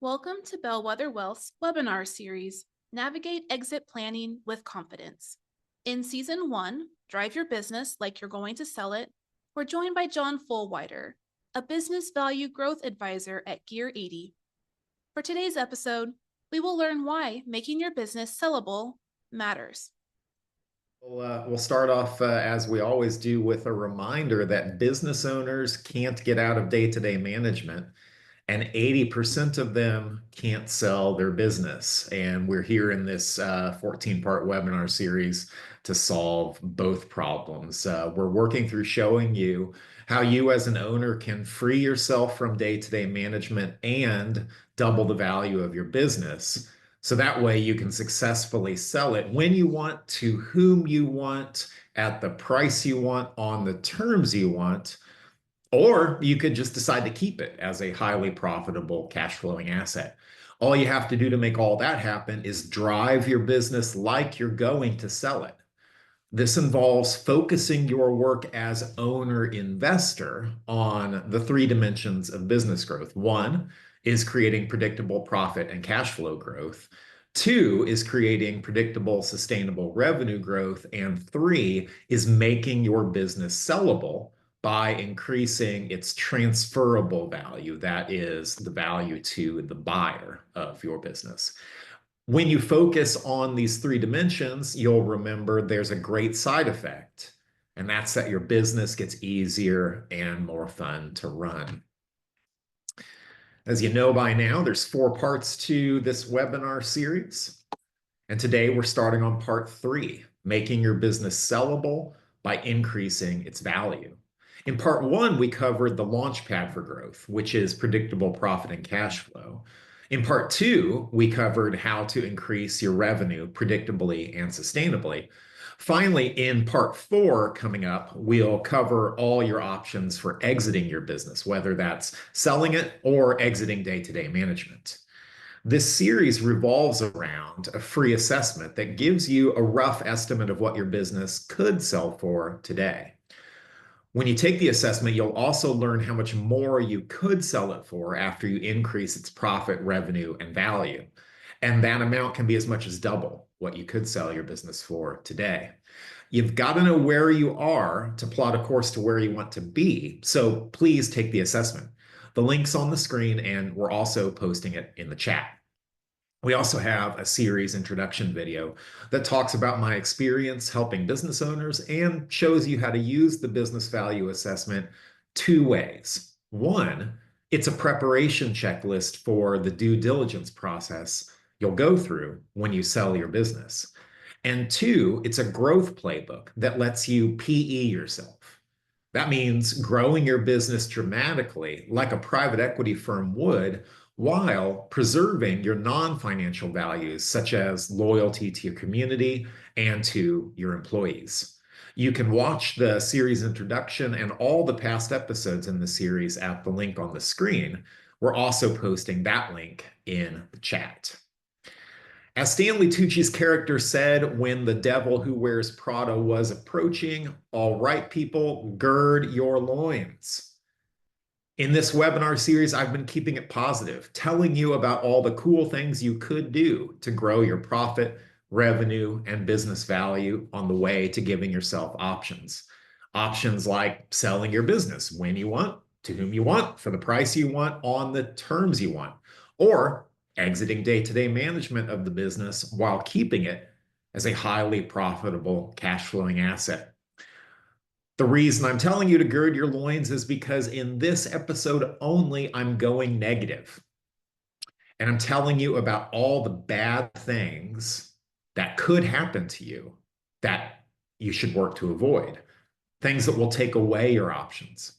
Welcome to Bellwether Wealth's webinar series, Navigate Exit Planning with Confidence. In Season 1, Drive Your Business Like You're Going to Sell It, we're joined by John Fullwider, a business value growth advisor at Gear 80. For today's episode, we will learn why making your business sellable matters. We'll start off, as we always do, with a reminder that business owners can't get out of day-to-day management, and 80% of them can't sell their business. And we're here in this 14-part webinar series to solve both problems. We're working through showing you how you as an owner can free yourself from day-to-day management and double the value of your business. So that way you can successfully sell it when you want, to whom you want, at the price you want, on the terms you want. Or you could just decide to keep it as a highly profitable cash flowing asset. All you have to do to make all that happen is drive your business like you're going to sell it. This involves focusing your work as owner investor on the three dimensions of business growth. One is creating predictable profit and cash flow growth. Two is creating predictable, sustainable revenue growth. And three is making your business sellable by increasing its transferable value. That is the value to the buyer of your business. When you focus on these three dimensions, you'll remember there's a great side effect, and that's that your business gets easier and more fun to run. As you know by now, there's 4 parts to this webinar series. And today we're starting on part 3, making your business sellable by increasing its value. In part 1, we covered the launchpad for growth, which is predictable profit and cash flow. In part 2, we covered how to increase your revenue predictably and sustainably. Finally, in part 4 coming up, we'll cover all your options for exiting your business, whether that's selling it or exiting day-to-day management. This series revolves around a free assessment that gives you a rough estimate of what your business could sell for today. When you take the assessment, you'll also learn how much more you could sell it for after you increase its profit, revenue, and value. And that amount can be as much as double what you could sell your business for today. You've got to know where you are to plot a course to where you want to be. So please take the assessment. The link's on the screen, and we're also posting it in the chat. We also have a series introduction video that talks about my experience helping business owners and shows you how to use the business value assessment 2 ways. One, it's a preparation checklist for the due diligence process you'll go through when you sell your business. And 2, it's a growth playbook that lets you PE yourself. That means growing your business dramatically like a private equity firm would, while preserving your non-financial values, such as loyalty to your community and to your employees. You can watch the series introduction and all the past episodes in the series at the link on the screen. We're also posting that link in the chat. As Stanley Tucci's character said when the devil who wears Prada was approaching, "All right, people, gird your loins." In this webinar series, I've been keeping it positive, telling you about all the cool things you could do to grow your profit, revenue, and business value on the way to giving yourself options. Options like selling your business when you want, to whom you want, for the price you want, on the terms you want, or exiting day-to-day management of the business while keeping it as a highly profitable cash flowing asset. The reason I'm telling you to gird your loins is because in this episode only, I'm going negative. And I'm telling you about all the bad things that could happen to you that you should work to avoid. Things that will take away your options.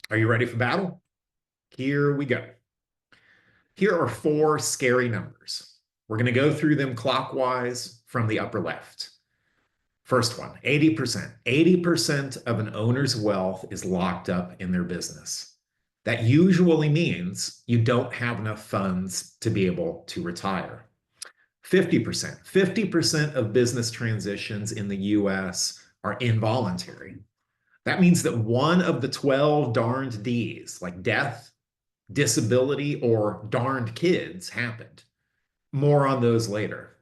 Are you ready for battle? Here we go. Here are 4 scary numbers. We're going to go through them clockwise from the upper left. First one, 80%. 80% of an owner's wealth is locked up in their business. That usually means you don't have enough funds to be able to retire. 50%. 50% of business transitions in the US are involuntary. That means that one of the 12 darned D's, like death, disability, or darned kids happened. More on those later.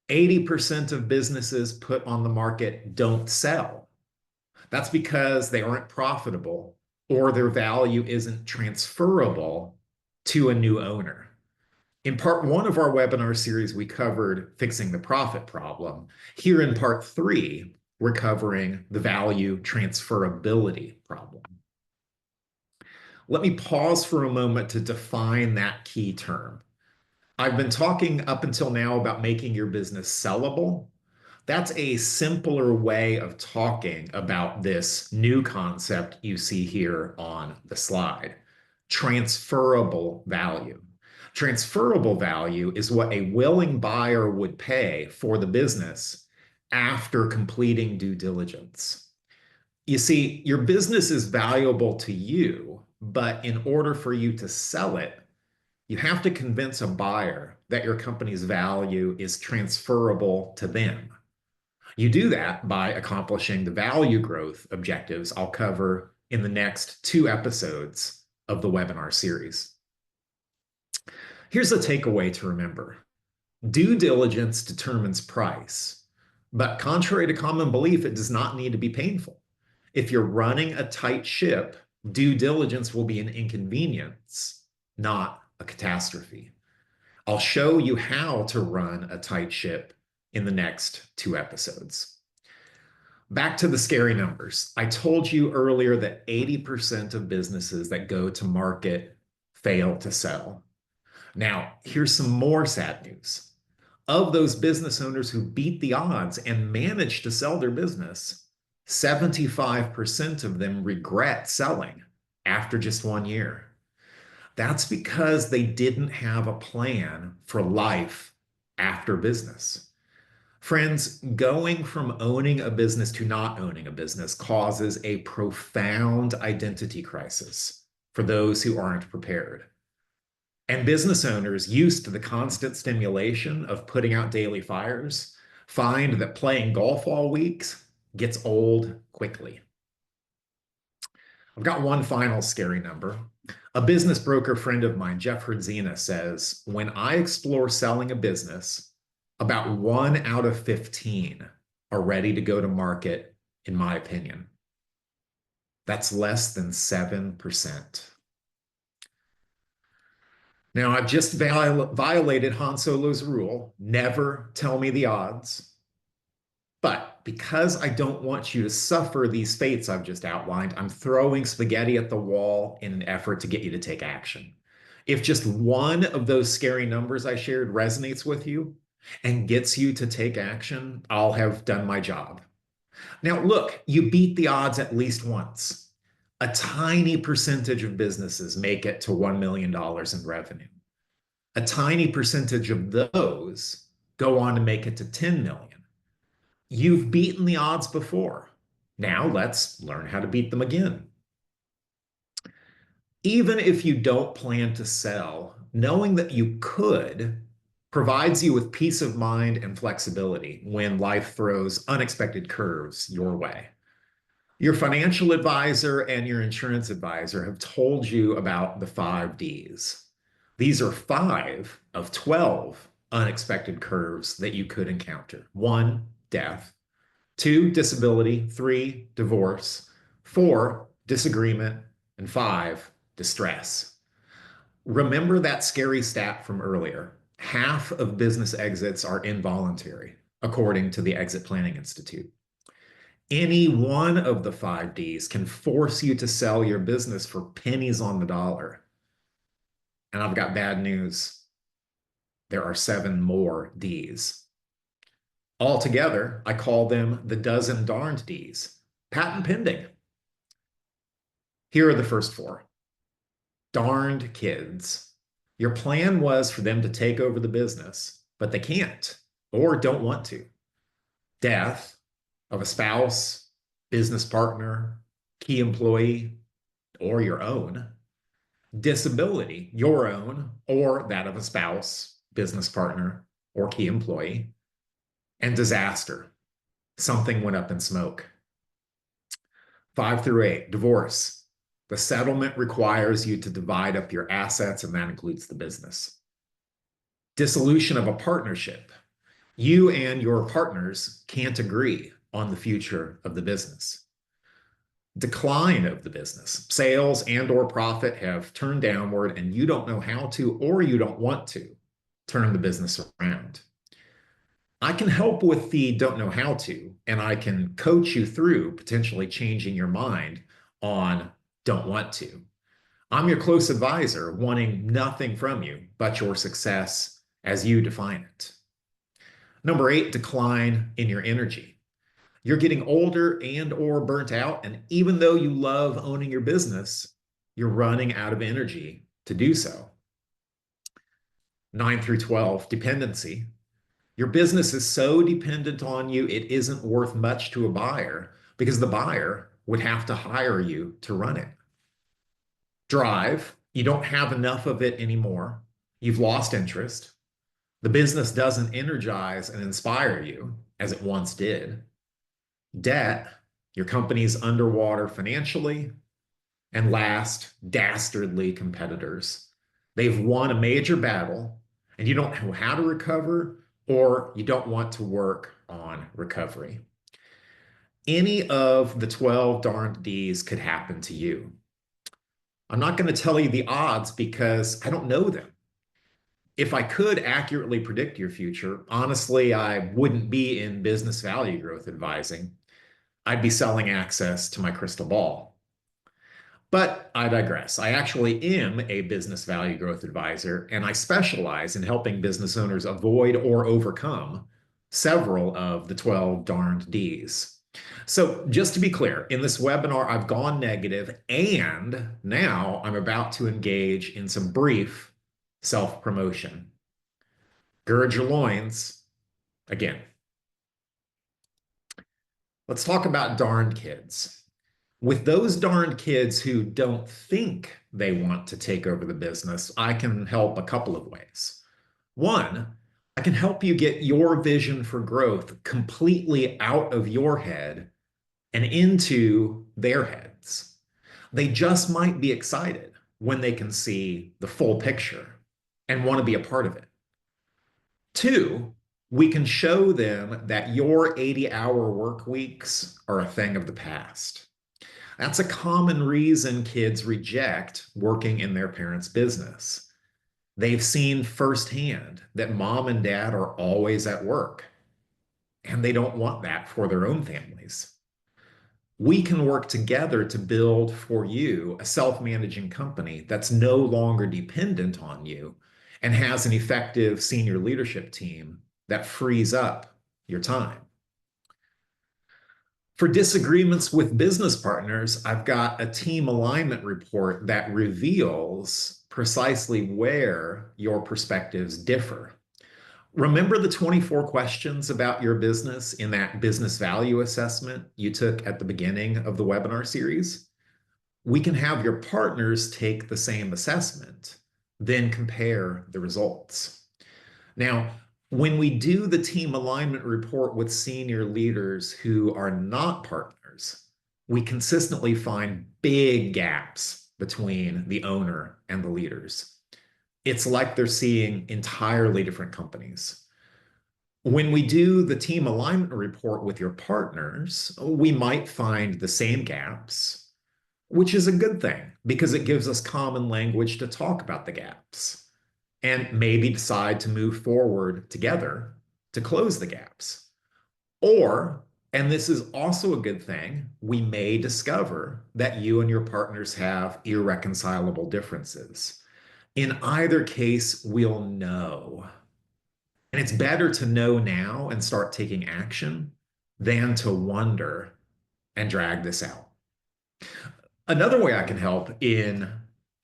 80% of businesses put on the market don't sell. That's because they aren't profitable or their value isn't transferable to a new owner. In part one of our webinar series, we covered fixing the profit problem. Here in part three, we're covering the value transferability problem. Let me pause for a moment to define that key term. I've been talking up until now about making your business sellable. That's a simpler way of talking about this new concept you see here on the slide, transferable value. Transferable value is what a willing buyer would pay for the business after completing due diligence. You see, your business is valuable to you, but in order for you to sell it, you have to convince a buyer that your company's value is transferable to them. You do that by accomplishing the value growth objectives I'll cover in the next 2 episodes of the webinar series. Here's a takeaway to remember. Due diligence determines price, but contrary to common belief, it does not need to be painful. If you're running a tight ship, due diligence will be an inconvenience, not a catastrophe. I'll show you how to run a tight ship in the next 2 episodes. Back to the scary numbers. I told you earlier that 80% of businesses that go to market fail to sell. Now, here's some more sad news. Of those business owners who beat the odds and managed to sell their business, 75% of them regret selling after just 1 year. That's because they didn't have a plan for life after business. Friends, going from owning a business to not owning a business causes a profound identity crisis for those who aren't prepared. And business owners used to the constant stimulation of putting out daily fires find that playing golf all weeks gets old quickly. I've got one final scary number. A business broker friend of mine, Jeff Herdzina, says, when I explore selling a business, about 1 out of 15 are ready to go to market, in my opinion. That's less than 7%. Now, I've just violated Han Solo's rule, never tell me the odds. But because I don't want you to suffer these fates I've just outlined, I'm throwing spaghetti at the wall in an effort to get you to take action. If just one of those scary numbers I shared resonates with you and gets you to take action, I'll have done my job. Now, look, you beat the odds at least once. A tiny percentage of businesses make it to $1 million in revenue. A tiny percentage of those go on to make it to 10 million. You've beaten the odds before. Now let's learn how to beat them again. Even if you don't plan to sell, knowing that you could provides you with peace of mind and flexibility when life throws unexpected curves your way. Your financial advisor and your insurance advisor have told you about the 5 Ds. These are 5 of 12 unexpected curves that you could encounter. 1, death. 2, disability. 3, divorce. 4, disagreement. And 5, distress. Remember that scary stat from earlier. Half of business exits are involuntary, according to the Exit Planning Institute. Any one of the 5 Ds can force you to sell your business for pennies on the dollar. And I've got bad news. There are 7 more Ds. Altogether, I call them the dozen darned Ds. Patent pending. Here are the first 4. Darned kids. Your plan was for them to take over the business, but they can't or don't want to. Death of a spouse, business partner, key employee, or your own. Disability, your own or that of a spouse, business partner, or key employee. And disaster, something went up in smoke. 5 through 8, divorce. The settlement requires you to divide up your assets, and that includes the business. Dissolution of a partnership. You and your partners can't agree on the future of the business. Decline of the business. Sales and or profit have turned downward and you don't know how to, or you don't want to, turn the business around. I can help with the don't know how to, and I can coach you through potentially changing your mind on don't want to. I'm your close advisor, wanting nothing from you but your success as you define it. Number 8, decline in your energy. You're getting older and or burnt out, and even though you love owning your business, you're running out of energy to do so. 9 through 12, dependency. Your business is so dependent on you, it isn't worth much to a buyer because the buyer would have to hire you to run it. Drive, you don't have enough of it anymore. You've lost interest. The business doesn't energize and inspire you as it once did. Debt, your company's underwater financially. And last, dastardly competitors. They've won a major battle and you don't know how to recover, or you don't want to work on recovery. Any of the 12 darned D's could happen to you. I'm not going to tell you the odds because I don't know them. If I could accurately predict your future, honestly, I wouldn't be in business value growth advising. I'd be selling access to my crystal ball. But I digress. I actually am a business value growth advisor, and I specialize in helping business owners avoid or overcome several of the 12 darned D's. So, just to be clear, in this webinar, I've gone negative, and now I'm about to engage in some brief self promotion. Gird your loins. Again, let's talk about darned kids. With those darned kids who don't think they want to take over the business, I can help a couple of ways. One, I can help you get your vision for growth completely out of your head and into their heads. They just might be excited when they can see the full picture and want to be a part of it. Two, we can show them that your 80-hour work weeks are a thing of the past. That's a common reason kids reject working in their parents' business. They've seen firsthand that mom and dad are always at work, and they don't want that for their own families. We can work together to build for you a self-managing company that's no longer dependent on you and has an effective senior leadership team that frees up your time. For disagreements with business partners, I've got a team alignment report that reveals precisely where your perspectives differ. Remember the 24 questions about your business in that business value assessment you took at the beginning of the webinar series? We can have your partners take the same assessment, then compare the results. Now, when we do the team alignment report with senior leaders who are not partners, we consistently find big gaps between the owner and the leaders. It's like they're seeing entirely different companies. When we do the team alignment report with your partners, we might find the same gaps, which is a good thing because it gives us common language to talk about the gaps and maybe decide to move forward together to close the gaps. Or, and this is also a good thing, we may discover that you and your partners have irreconcilable differences. In either case, we'll know. And it's better to know now and start taking action than to wonder and drag this out. Another way I can help in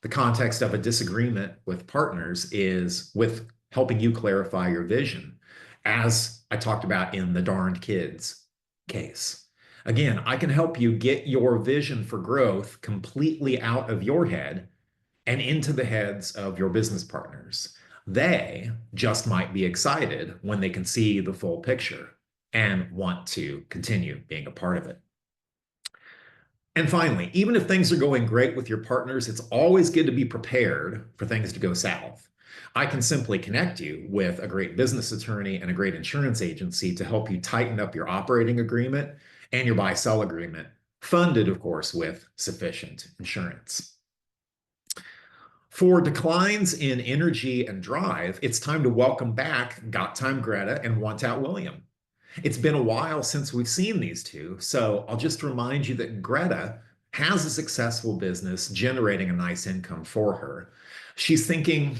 the context of a disagreement with partners is with helping you clarify your vision, as I talked about in the darned kids case. Again, I can help you get your vision for growth completely out of your head and into the heads of your business partners. They just might be excited when they can see the full picture and want to continue being a part of it. And finally, even if things are going great with your partners, it's always good to be prepared for things to go south. I can simply connect you with a great business attorney and a great insurance agency to help you tighten up your operating agreement and your buy sell agreement, funded, of course, with sufficient insurance. For declines in energy and drive, it's time to welcome back Got Time Greta and Want Out William. It's been a while since we've seen these two, so I'll just remind you that Greta has a successful business generating a nice income for her. She's thinking,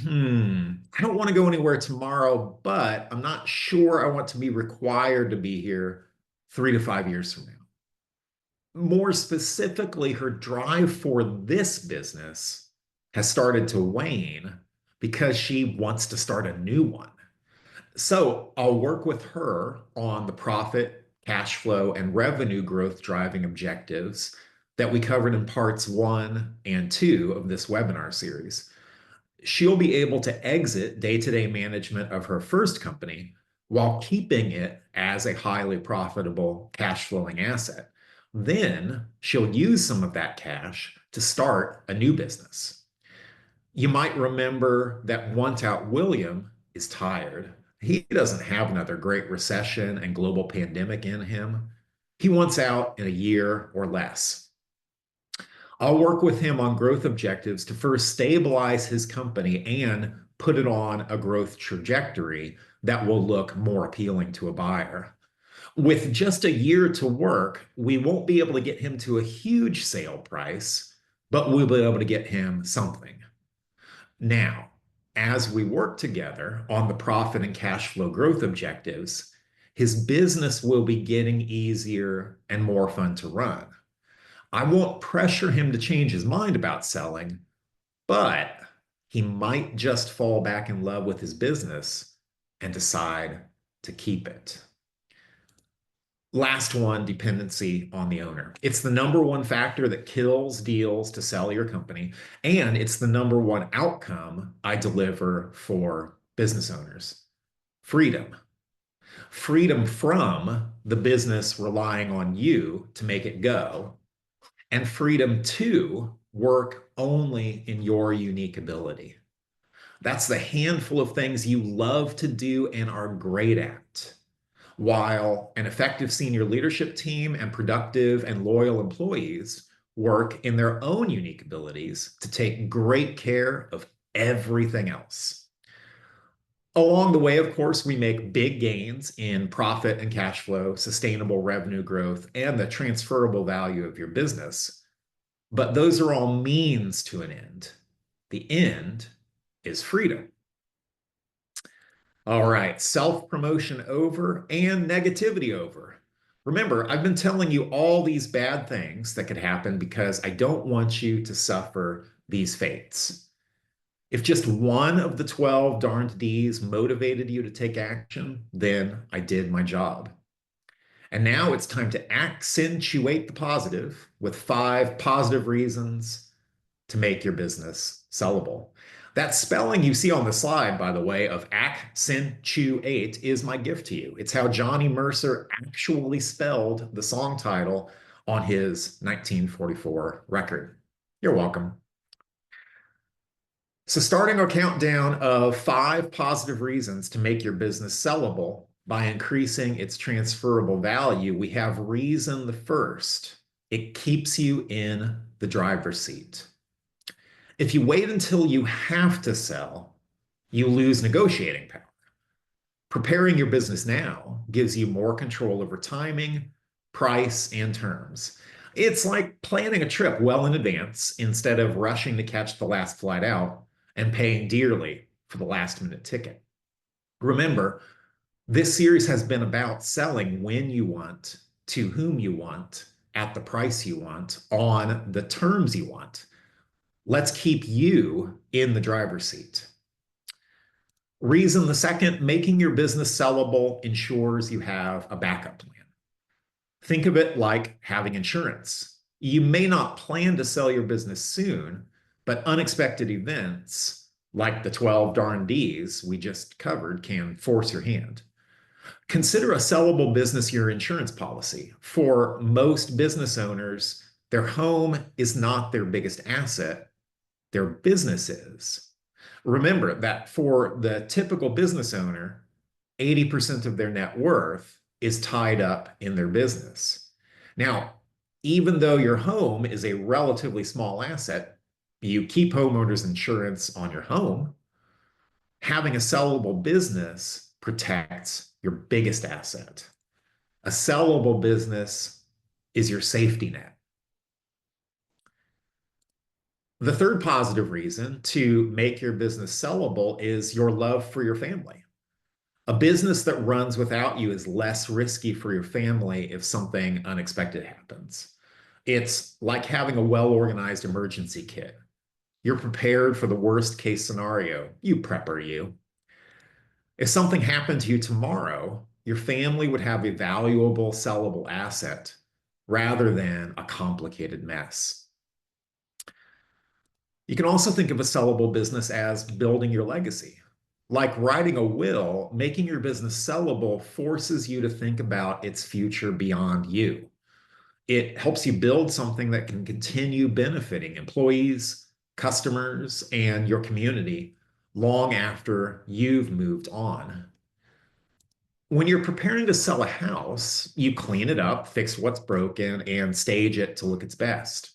I don't want to go anywhere tomorrow, but I'm not sure I want to be required to be here 3 to 5 years from now. More specifically, her drive for this business has started to wane because she wants to start a new one. So I'll work with her on the profit, cash flow, and revenue growth driving objectives that we covered in parts 1 and 2 of this webinar series. She'll be able to exit day-to-day management of her first company while keeping it as a highly profitable cash flowing asset. Then she'll use some of that cash to start a new business. You might remember that Want Out William is tired. He doesn't have another great recession and global pandemic in him. He wants out in a year or less. I'll work with him on growth objectives to first stabilize his company and put it on a growth trajectory that will look more appealing to a buyer. With just a year to work, we won't be able to get him to a huge sale price, but we'll be able to get him something. Now, as we work together on the profit and cash flow growth objectives, his business will be getting easier and more fun to run. I won't pressure him to change his mind about selling, but he might just fall back in love with his business and decide to keep it. Last one, dependency on the owner. It's the number one factor that kills deals to sell your company, and it's the number one outcome I deliver for business owners. Freedom. Freedom from the business relying on you to make it go, and freedom to work only in your unique ability. That's the handful of things you love to do and are great at, while an effective senior leadership team and productive and loyal employees work in their own unique abilities to take great care of everything else. Along the way, of course, we make big gains in profit and cash flow, sustainable revenue growth, and the transferable value of your business. But those are all means to an end. The end is freedom. All right, self-promotion over and negativity over. Remember, I've been telling you all these bad things that could happen because I don't want you to suffer these fates. If just one of the 12 darned D's motivated you to take action, then I did my job. And now it's time to accentuate the positive with 5 positive reasons to make your business sellable. That spelling you see on the slide, by the way, of accentuate is my gift to you. It's how Johnny Mercer actually spelled the song title on his 1944 record. You're welcome. So starting our countdown of 5 positive reasons to make your business sellable by increasing its transferable value, we have reason the first. It keeps you in the driver's seat. If you wait until you have to sell, you lose negotiating power. Preparing your business now gives you more control over timing, price, and terms. It's like planning a trip well in advance instead of rushing to catch the last flight out and paying dearly for the last minute ticket. Remember, this series has been about selling when you want, to whom you want, at the price you want, on the terms you want. Let's keep you in the driver's seat. Reason the second, making your business sellable ensures you have a backup plan. Think of it like having insurance. You may not plan to sell your business soon, but unexpected events like the 12 darn D's we just covered can force your hand. Consider a sellable business your insurance policy. For most business owners, Their home is not their biggest asset, their business is. Remember that for the typical business owner, 80% of their net worth is tied up in their business. Now, even though your home is a relatively small asset, you keep homeowners insurance on your home. Having a sellable business protects your biggest asset. A sellable business is your safety net. The third positive reason to make your business sellable is your love for your family. A business that runs without you is less risky for your family if something unexpected happens. It's like having a well-organized emergency kit. You're prepared for the worst case scenario, you prepper you. If something happened to you tomorrow, your family would have a valuable, sellable asset rather than a complicated mess. You can also think of a sellable business as building your legacy. Like writing a will, making your business sellable forces you to think about its future beyond you. It helps you build something that can continue benefiting employees, customers, and your community long after you've moved on. When you're preparing to sell a house, you clean it up, fix what's broken, and stage it to look its best.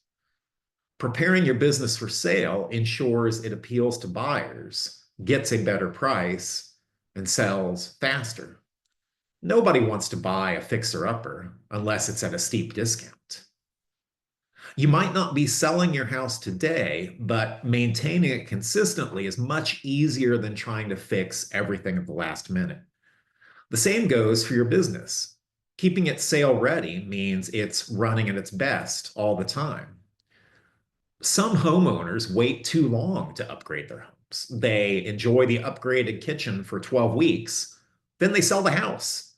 Preparing your business for sale ensures it appeals to buyers, gets a better price, and sells faster. Nobody wants to buy a fixer-upper unless it's at a steep discount. You might not be selling your house today, but maintaining it consistently is much easier than trying to fix everything at the last minute. The same goes for your business. Keeping it sale ready means it's running at its best all the time. Some homeowners wait too long to upgrade their homes. They enjoy the upgraded kitchen for 12 weeks, then they sell the house.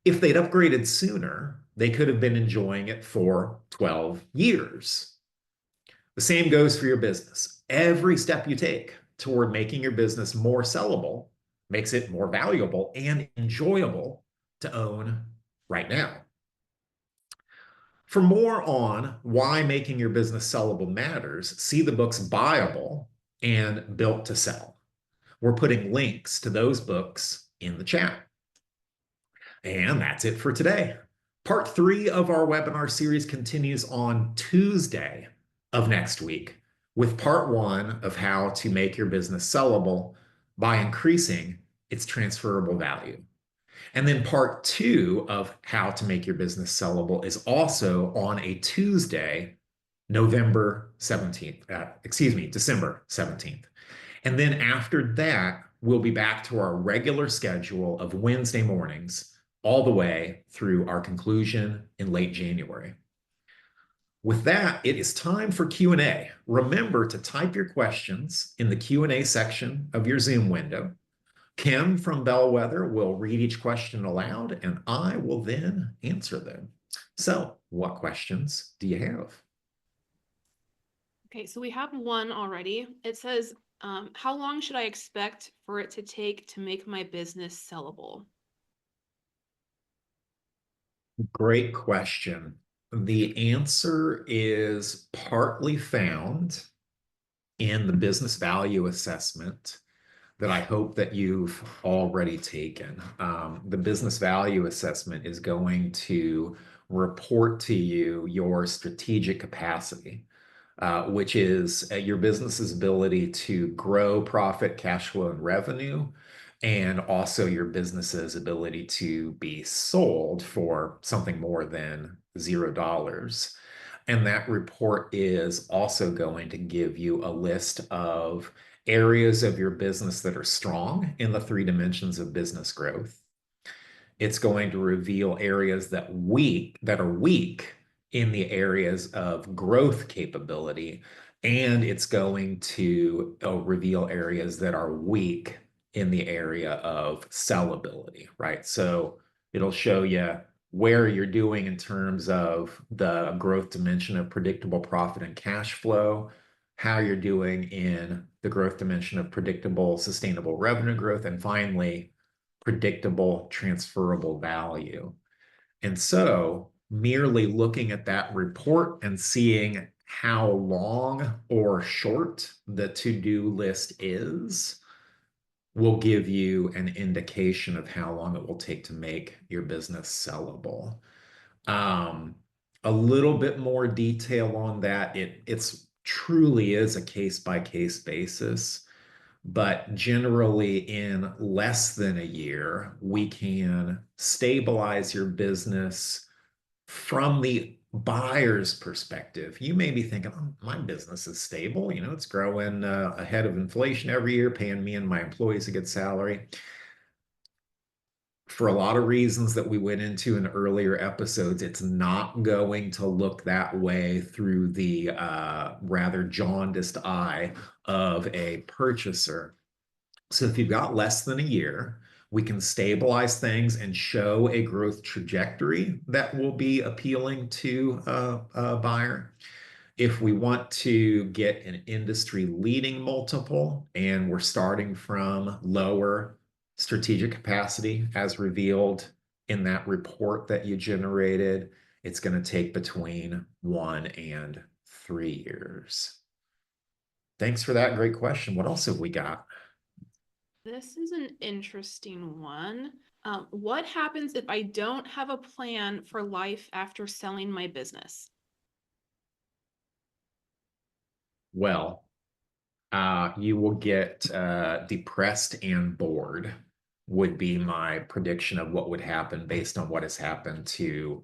If they'd upgraded sooner, they could have been enjoying it for 12 years. The same goes for your business. Every step you take toward making your business more sellable makes it more valuable and enjoyable to own right now. For more on why making your business sellable matters, see the books Buyable and Built to Sell. We're putting links to those books in the chat. And that's it for today. Part 3 of our webinar series continues on Tuesday of next week with part 1 of how to make your business sellable by increasing its transferable value. And then part 2 of how to make your business sellable is also on a Tuesday, November 17th, December 17th. And then after that, we'll be back to our regular schedule of Wednesday mornings all the way through our conclusion in late January. With that, it is time for Q&A. Remember to type your questions in the Q&A section of your Zoom window. Kim from Bellwether will read each question aloud, and I will then answer them. So, what questions do you have? Okay, so we have one already. It says, how long should I expect for it to take to make my business sellable? Great question. The answer is partly found in the business value assessment that I hope that you've already taken. The business value assessment is going to report to you your strategic capacity, which is your business's ability to grow profit, cash flow, and revenue, and also your business's ability to be sold for something more than $0. And that report is also going to give you a list of areas of your business that are strong in the 3 dimensions of business growth. It's going to reveal areas that are weak in the areas of growth capability, and it's going to reveal areas that are weak in the area of sellability, right? So it'll show you where you're doing in terms of the growth dimension of predictable profit and cash flow, how you're doing in the growth dimension of predictable, sustainable revenue growth, and finally, predictable transferable value. And so merely looking at that report and seeing how long or short the to-do list is will give you an indication of how long it will take to make your business sellable. Um, a little bit more detail on that. It's truly is a case by case basis, but generally in less than a year, we can stabilize your business from the buyer's perspective. You may be thinking, oh, my business is stable. It's growing ahead of inflation every year, paying me and my employees a good salary. For a lot of reasons that we went into in earlier episodes, it's not going to look that way through the rather jaundiced eye of a purchaser. So if you've got less than a year, we can stabilize things and show a growth trajectory that will be appealing to a buyer. If we want to get an industry leading multiple and we're starting from lower strategic capacity as revealed in that report that you generated, it's going to take between 1 and 3 years. Thanks for that great question. What else have we got? This is an interesting one. What happens if I don't have a plan for life after selling my business? Well, you will get depressed and bored, would be my prediction of what would happen based on what has happened to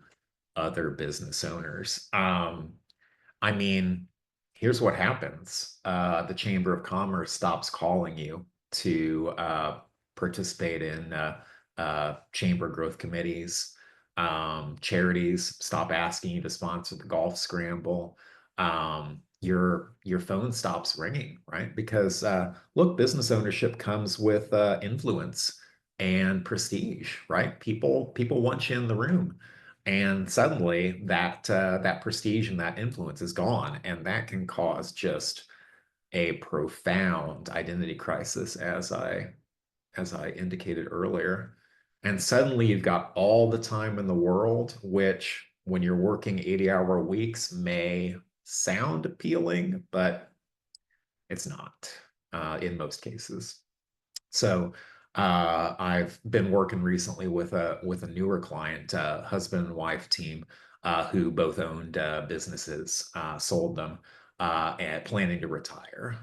other business owners. I mean, here's what happens. The Chamber of Commerce stops calling you to participate in chamber growth committees. Charities stop asking you to sponsor the golf scramble. Your phone stops ringing, right? Because look, business ownership comes with influence and prestige, right? People want you in the room. And suddenly that prestige and that influence is gone, and that can cause just a profound identity crisis, as I indicated earlier. And suddenly you've got all the time in the world, which when you're working 80-hour weeks may sound appealing, but it's not in most cases. So I've been working recently with a newer client, husband and wife team, who both owned businesses, sold them, and planning to retire.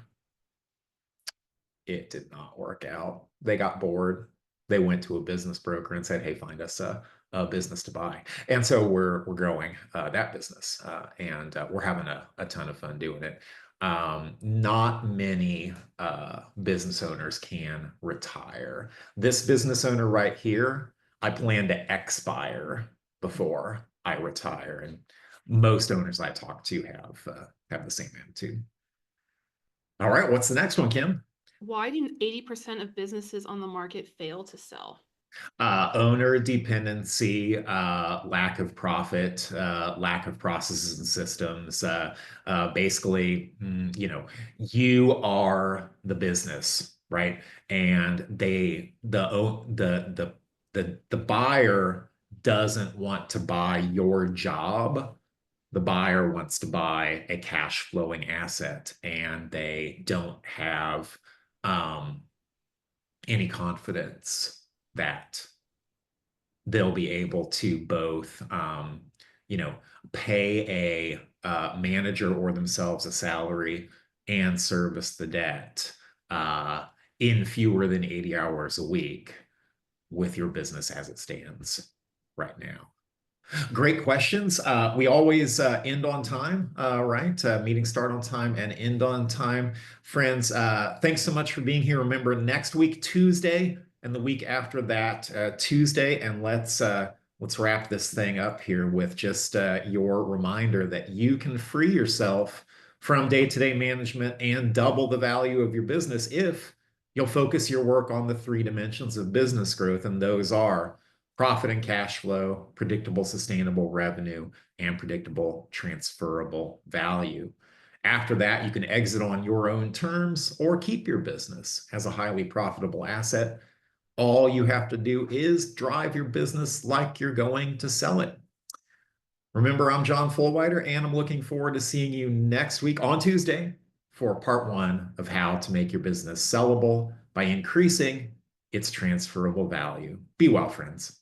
It did not work out. They got bored. They went to a business broker and said, "Hey, find us a business to buy." And so we're growing that business, and we're having a ton of fun doing it. Not many business owners can retire. This business owner right here, I plan to expire before I retire, and most owners I talk to have the same attitude. All right, what's the next one, Kim? Why do 80% of businesses on the market fail to sell? Owner dependency, lack of profit, lack of processes and systems. Basically, you are the business, right? And the buyer doesn't want to buy your job. The buyer wants to buy a cash flowing asset, and they don't have um, any confidence that they'll be able to both, you know, pay a manager or themselves a salary and service the debt uh, in fewer than 80 hours a week with your business as it stands right now. Great questions. We always end on time, right? Meetings start on time and end on time. Friends, thanks so much for being here. Remember, next week, Tuesday, and the week after that, Tuesday, and let's wrap this thing up here with just your reminder that you can free yourself from day-to-day management and double the value of your business if you'll focus your work on the three dimensions of business growth, and those are profit and cash flow, predictable, sustainable revenue, and predictable, transferable value. After that, you can exit on your own terms or keep your business as a highly profitable asset. All you have to do is drive your business like you're going to sell it. Remember, I'm John Fullwider, and I'm looking forward to seeing you next week on Tuesday for part one of how to make your business sellable by increasing its transferable value. Be well, friends.